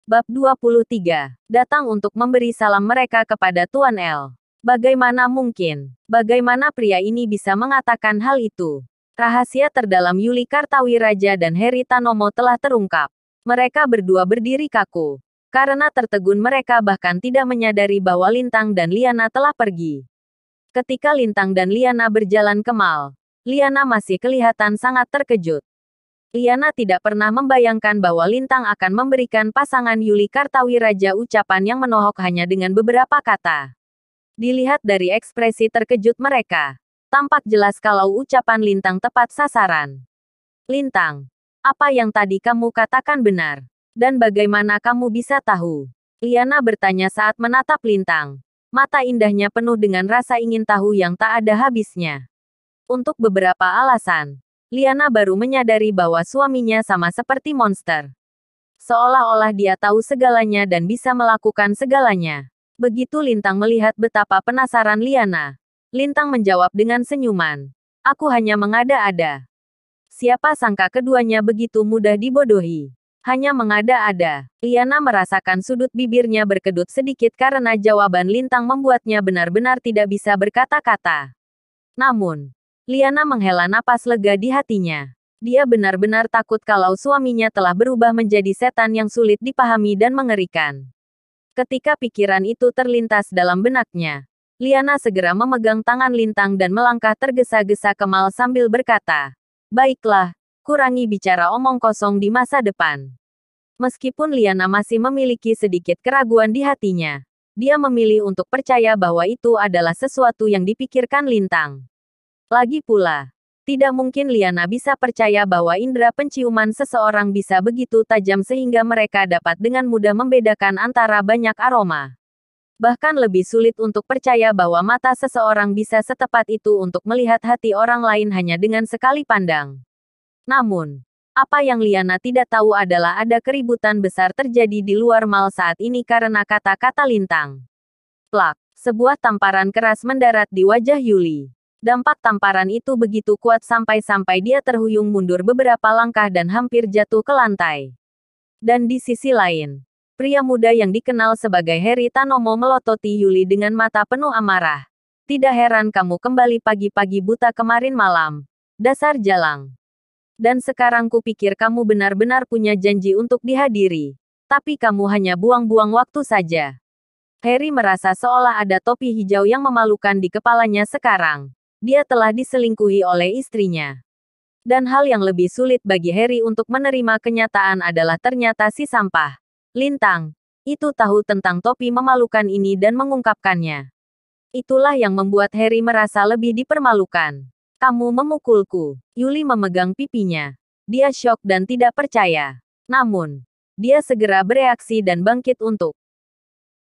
Bab 23. Datang untuk memberi salam mereka kepada Tuan L. Bagaimana mungkin? Bagaimana pria ini bisa mengatakan hal itu? Rahasia terdalam Yuli Kartawiraja dan Heri Tanomo telah terungkap. Mereka berdua berdiri kaku. Karena tertegun mereka bahkan tidak menyadari bahwa Lintang dan Liana telah pergi. Ketika Lintang dan Liana berjalan ke mal, Liana masih kelihatan sangat terkejut. Liana tidak pernah membayangkan bahwa Lintang akan memberikan pasangan Yuli Kartawiraja ucapan yang menohok hanya dengan beberapa kata. Dilihat dari ekspresi terkejut mereka, tampak jelas kalau ucapan Lintang tepat sasaran. Lintang, apa yang tadi kamu katakan benar? Dan bagaimana kamu bisa tahu? Liana bertanya saat menatap Lintang. Mata indahnya penuh dengan rasa ingin tahu yang tak ada habisnya. Untuk beberapa alasan, Liana baru menyadari bahwa suaminya sama seperti monster. Seolah-olah dia tahu segalanya dan bisa melakukan segalanya. Begitu Lintang melihat betapa penasaran Liana, Lintang menjawab dengan senyuman. Aku hanya mengada-ada. Siapa sangka keduanya begitu mudah dibodohi. Hanya mengada-ada. Liana merasakan sudut bibirnya berkedut sedikit karena jawaban Lintang membuatnya benar-benar tidak bisa berkata-kata. Namun, Liana menghela napas lega di hatinya. Dia benar-benar takut kalau suaminya telah berubah menjadi setan yang sulit dipahami dan mengerikan. Ketika pikiran itu terlintas dalam benaknya, Liana segera memegang tangan Lintang dan melangkah tergesa-gesa ke mal sambil berkata, "Baiklah, kurangi bicara omong kosong di masa depan." Meskipun Liana masih memiliki sedikit keraguan di hatinya, dia memilih untuk percaya bahwa itu adalah sesuatu yang dipikirkan Lintang. Lagi pula, tidak mungkin Liana bisa percaya bahwa indera penciuman seseorang bisa begitu tajam sehingga mereka dapat dengan mudah membedakan antara banyak aroma. Bahkan lebih sulit untuk percaya bahwa mata seseorang bisa setepat itu untuk melihat hati orang lain hanya dengan sekali pandang. Namun, apa yang Liana tidak tahu adalah ada keributan besar terjadi di luar mal saat ini karena kata-kata Lintang. Plak, sebuah tamparan keras mendarat di wajah Yuli. Dampak tamparan itu begitu kuat sampai-sampai dia terhuyung mundur beberapa langkah dan hampir jatuh ke lantai. Dan di sisi lain, pria muda yang dikenal sebagai Heri Tanomo melototi Yuli dengan mata penuh amarah. Tidak heran kamu kembali pagi-pagi buta kemarin malam. Dasar jalang. Dan sekarang kupikir kamu benar-benar punya janji untuk dihadiri. Tapi kamu hanya buang-buang waktu saja. Heri merasa seolah ada topi hijau yang memalukan di kepalanya sekarang. Dia telah diselingkuhi oleh istrinya. Dan hal yang lebih sulit bagi Heri untuk menerima kenyataan adalah ternyata si sampah Lintang itu tahu tentang topi memalukan ini dan mengungkapkannya. Itulah yang membuat Heri merasa lebih dipermalukan. Kamu memukulku. Yuli memegang pipinya. Dia syok dan tidak percaya. Namun, dia segera bereaksi dan bangkit untuk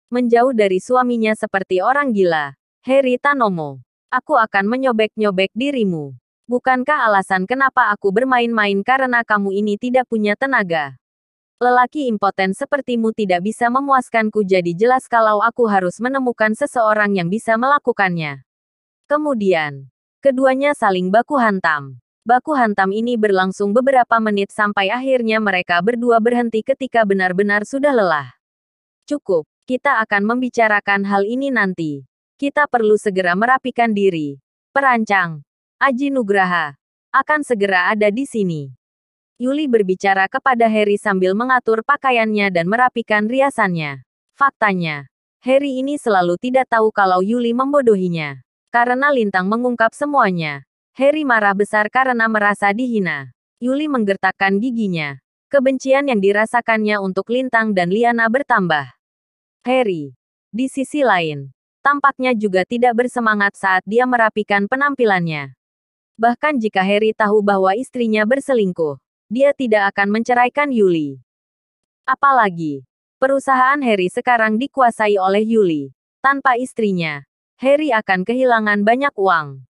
menjauh dari suaminya seperti orang gila. Heri Tanomo, aku akan menyobek-nyobek dirimu. Bukankah alasan kenapa aku bermain-main karena kamu ini tidak punya tenaga? Lelaki impoten sepertimu tidak bisa memuaskanku, jadi jelas kalau aku harus menemukan seseorang yang bisa melakukannya. Kemudian, keduanya saling baku hantam. Baku hantam ini berlangsung beberapa menit sampai akhirnya mereka berdua berhenti ketika benar-benar sudah lelah. Cukup, kita akan membicarakan hal ini nanti. Kita perlu segera merapikan diri. Perancang Aji Nugraha akan segera ada di sini. Yuli berbicara kepada Heri sambil mengatur pakaiannya dan merapikan riasannya. Faktanya, Heri ini selalu tidak tahu kalau Yuli membodohinya. Karena Lintang mengungkap semuanya, Heri marah besar karena merasa dihina. Yuli menggertakkan giginya. Kebencian yang dirasakannya untuk Lintang dan Liana bertambah. Heri, di sisi lain, tampaknya juga tidak bersemangat saat dia merapikan penampilannya. Bahkan jika Heri tahu bahwa istrinya berselingkuh, dia tidak akan menceraikan Yuli. Apalagi, perusahaan Heri sekarang dikuasai oleh Yuli. Tanpa istrinya, Heri akan kehilangan banyak uang.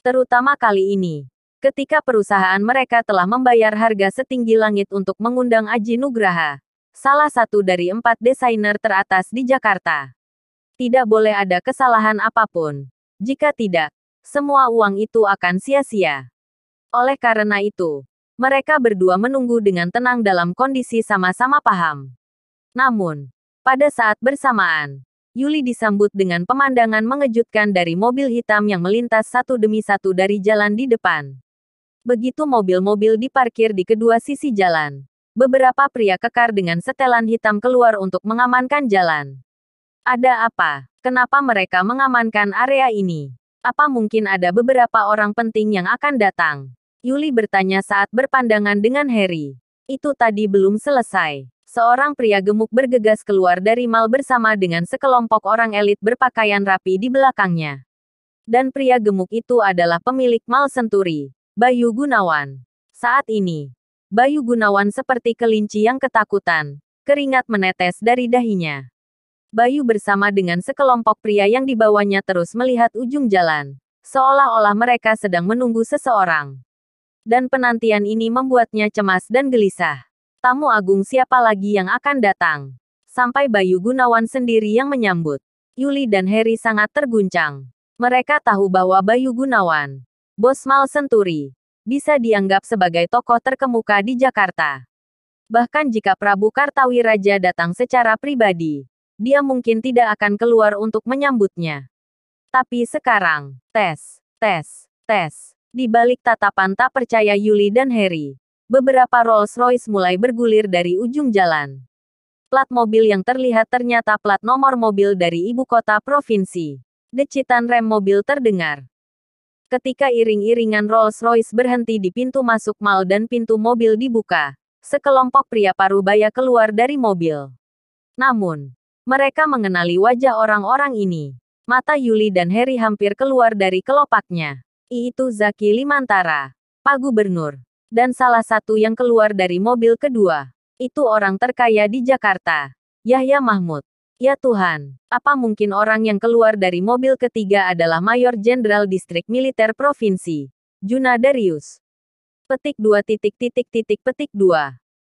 Terutama kali ini, ketika perusahaan mereka telah membayar harga setinggi langit untuk mengundang Aji Nugraha, salah satu dari 4 desainer teratas di Jakarta. Tidak boleh ada kesalahan apapun. Jika tidak, semua uang itu akan sia-sia. Oleh karena itu, mereka berdua menunggu dengan tenang dalam kondisi sama-sama paham. Namun, pada saat bersamaan, Yuli disambut dengan pemandangan mengejutkan dari mobil hitam yang melintas satu demi satu dari jalan di depan. Begitu mobil-mobil diparkir di kedua sisi jalan, beberapa pria kekar dengan setelan hitam keluar untuk mengamankan jalan. Ada apa? Kenapa mereka mengamankan area ini? Apa mungkin ada beberapa orang penting yang akan datang? Yuli bertanya saat berpandangan dengan Harry. Itu tadi belum selesai. Seorang pria gemuk bergegas keluar dari mal bersama dengan sekelompok orang elit berpakaian rapi di belakangnya. Dan pria gemuk itu adalah pemilik mal Senturi, Bayu Gunawan. Saat ini, Bayu Gunawan seperti kelinci yang ketakutan. Keringat menetes dari dahinya. Bayu bersama dengan sekelompok pria yang dibawanya terus melihat ujung jalan. Seolah-olah mereka sedang menunggu seseorang. Dan penantian ini membuatnya cemas dan gelisah. Tamu agung siapa lagi yang akan datang? Sampai Bayu Gunawan sendiri yang menyambut. Yuli dan Harry sangat terguncang. Mereka tahu bahwa Bayu Gunawan, bos Mal Senturi, bisa dianggap sebagai tokoh terkemuka di Jakarta. Bahkan jika Prabu Kartawiraja datang secara pribadi, dia mungkin tidak akan keluar untuk menyambutnya. Tapi sekarang, tes. Di balik tatapan tak percaya Yuli dan Harry, beberapa Rolls-Royce mulai bergulir dari ujung jalan. Plat mobil yang terlihat ternyata plat nomor mobil dari ibu kota provinsi. Decitan rem mobil terdengar. Ketika iring-iringan Rolls-Royce berhenti di pintu masuk mal dan pintu mobil dibuka, sekelompok pria parubaya keluar dari mobil. Namun, mereka mengenali wajah orang-orang ini. Mata Yuli dan Harry hampir keluar dari kelopaknya. Itu Zaki Limantara, Pak Gubernur. Dan salah satu yang keluar dari mobil kedua, itu orang terkaya di Jakarta, Yahya Mahmud. Ya Tuhan, apa mungkin orang yang keluar dari mobil ketiga adalah Mayor Jenderal Distrik Militer Provinsi, Juna Darius. Petik 2.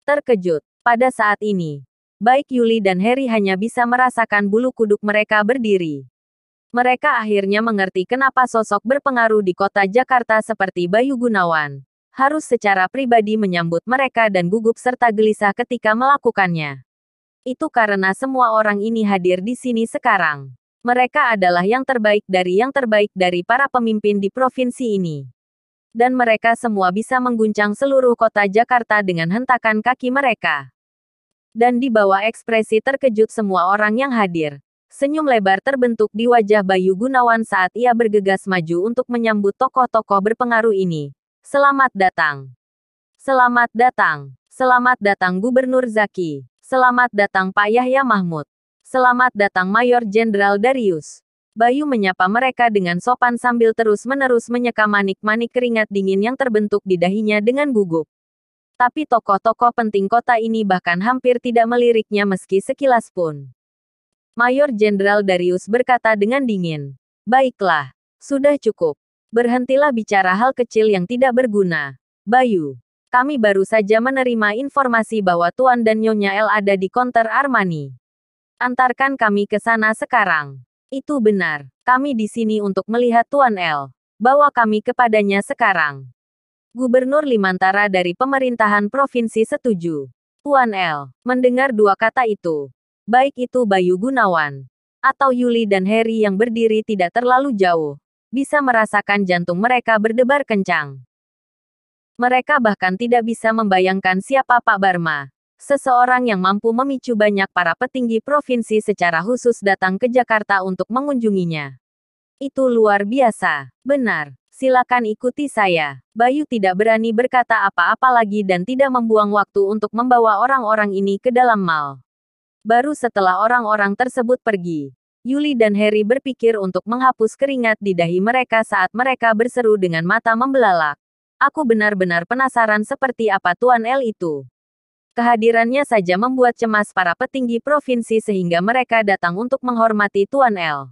Terkejut. Pada saat ini, baik Yuli dan Harry hanya bisa merasakan bulu kuduk mereka berdiri. Mereka akhirnya mengerti kenapa sosok berpengaruh di kota Jakarta seperti Bayu Gunawan harus secara pribadi menyambut mereka dan gugup serta gelisah ketika melakukannya. Itu karena semua orang ini hadir di sini sekarang. Mereka adalah yang terbaik dari para pemimpin di provinsi ini. Dan mereka semua bisa mengguncang seluruh kota Jakarta dengan hentakan kaki mereka. Dan di bawah ekspresi terkejut semua orang yang hadir, senyum lebar terbentuk di wajah Bayu Gunawan saat ia bergegas maju untuk menyambut tokoh-tokoh berpengaruh ini. Selamat datang. Selamat datang. Selamat datang Gubernur Zaki. Selamat datang Pak Yahya Mahmud. Selamat datang Mayor Jenderal Darius. Bayu menyapa mereka dengan sopan sambil terus-menerus menyeka manik-manik keringat dingin yang terbentuk di dahinya dengan gugup. Tapi tokoh-tokoh penting kota ini bahkan hampir tidak meliriknya meski sekilas pun. Mayor Jenderal Darius berkata dengan dingin. Baiklah, sudah cukup. Berhentilah bicara hal kecil yang tidak berguna. Bayu, kami baru saja menerima informasi bahwa Tuan dan Nyonya El ada di konter Armani. Antarkan kami ke sana sekarang. Itu benar. Kami di sini untuk melihat Tuan El. Bawa kami kepadanya sekarang. Gubernur Limantara dari pemerintahan provinsi setuju. Tuan El, mendengar dua kata itu. Baik itu Bayu Gunawan atau Yuli dan Harry yang berdiri tidak terlalu jauh, bisa merasakan jantung mereka berdebar kencang. Mereka bahkan tidak bisa membayangkan siapa Pak Barma, seseorang yang mampu memicu banyak para petinggi provinsi secara khusus datang ke Jakarta untuk mengunjunginya. Itu luar biasa. Benar, silakan ikuti saya. Bayu tidak berani berkata apa-apa lagi dan tidak membuang waktu untuk membawa orang-orang ini ke dalam mal. Baru setelah orang-orang tersebut pergi, Yuli dan Harry berpikir untuk menghapus keringat di dahi mereka saat mereka berseru dengan mata membelalak. Aku benar-benar penasaran seperti apa Tuan El itu. Kehadirannya saja membuat cemas para petinggi provinsi sehingga mereka datang untuk menghormati Tuan El.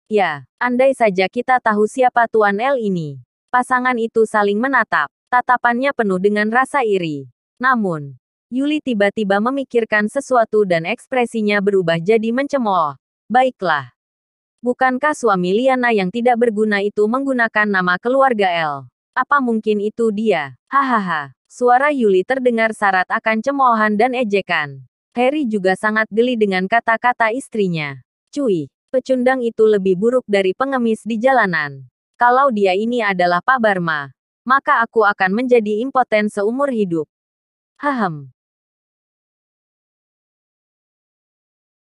Ya, andai saja kita tahu siapa Tuan El ini. Pasangan itu saling menatap. Tatapannya penuh dengan rasa iri. Namun, Yuli tiba-tiba memikirkan sesuatu dan ekspresinya berubah jadi mencemooh. Baiklah. Bukankah suami Liana yang tidak berguna itu menggunakan nama keluarga El? Apa mungkin itu dia? Hahaha. Suara Yuli terdengar syarat akan cemoohan dan ejekan. Harry juga sangat geli dengan kata-kata istrinya. Cui, pecundang itu lebih buruk dari pengemis di jalanan. Kalau dia ini adalah Pak Barma, maka aku akan menjadi impoten seumur hidup. Hahem.